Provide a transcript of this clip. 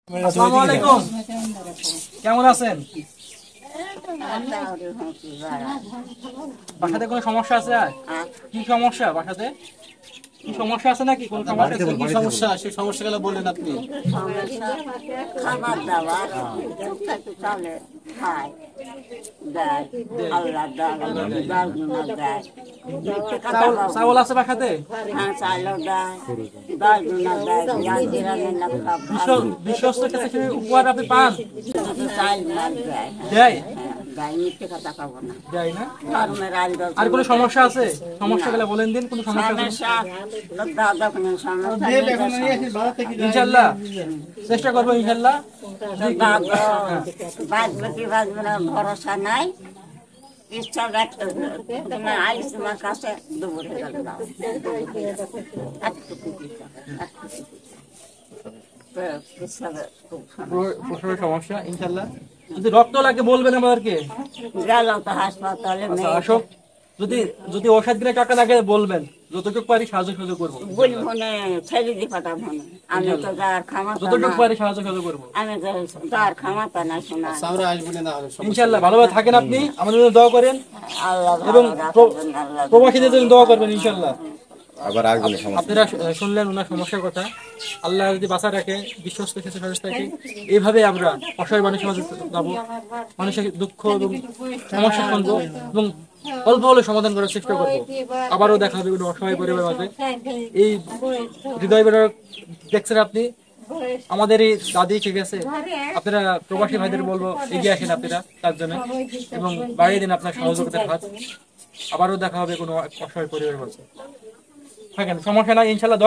আসসালামু আলাইকুম, কেমন আছেন? বাসাতে কোনো সমস্যা আছে? আর কি সমস্যা বাসাতে? কি সমস্যা আছে নাকি? কোন সমস্যা আছে? কি সমস্যা? সেই সমস্যাগুলো বলেন আপনি। খাবার দাবার চলে খায় দেয় আল্লাহ দেয় চাউল আছে বাসাতে? হ্যাঁ চাইলেও দেয় দশ গুণা দেয় বিশ্বস্ত কাছে উপহার আপনি পান? চাইল মাল দেয় দেয়? দেয় মিথ্যে কথা খাবো না দেয় না? ধর্মের আর কোনো সমস্যা আছে? সমস্যাগুলো বলেন দিন, কোন সমস্যা আছে? দাদা কোনো সমস্যা ইনশাআল্লাহ চেষ্টা করবো, ইনশাআল্লাহ। বাঁচবে কি বাঁচবে না ভরসা নাই ইচ্ছা ব্যক্ত তোমার আইস তোমার কাছে দুপুরে গেল প্রসবের সমস্যা, ইনশাআল্লাহ। যদি রক্ত লাগে বলবেন আমাদেরকে। গেল তো হাসপাতালে আসো, যদি যদি ওষুধ কিনে টাকা লাগে বলবেন, যতটুকু পারি সাহায্য করবো। বলবো না ছেড়ে দিয়ে পাঠাবো না আমি তো যার খামাতা যতটুকু পারি সাহায্য করবো। আমি তো যার খামাতা না শোনা ইনশাআল্লাহ ভালোভাবে থাকেন আপনি, আমাদের জন্য দোয়া করেন আল্লাহ এবং প্রবাসীদের জন্য দোয়া করবেন ইনশাআল্লাহ। আবার আসবেন সমস্যা। আপনারা শুনলেন ওনার সমস্যার কথা। আল্লাহ যদি বাঁচা রাখে, বিশ্বস্ত কিছু মানুষ থাকে, এইভাবে আমরা অসহায় মানুষের মাঝে যাবো, মানুষের দুঃখ এবং সমস্যা শুনবো এবং অল্প হলে সমাধান করার চেষ্টা করবো। আবারও দেখা হবে কোনো অসহায় পরিবারের মাঝে। এই হৃদয় বেরোর দেখছেন আপনি, আমাদের এই দাদি ঠিক আছে। আপনারা প্রবাসী ভাইদের বলবো এগিয়ে আসেন আপনারা তার জন্য এবং বাড়িয়ে দিন আপনার সহযোগিতার হাত। আবারও দেখা হবে কোনো অসহায় পরিবারের মাঝে। থাকেন, সমস্যা নাই ইনশাআল্লাহ।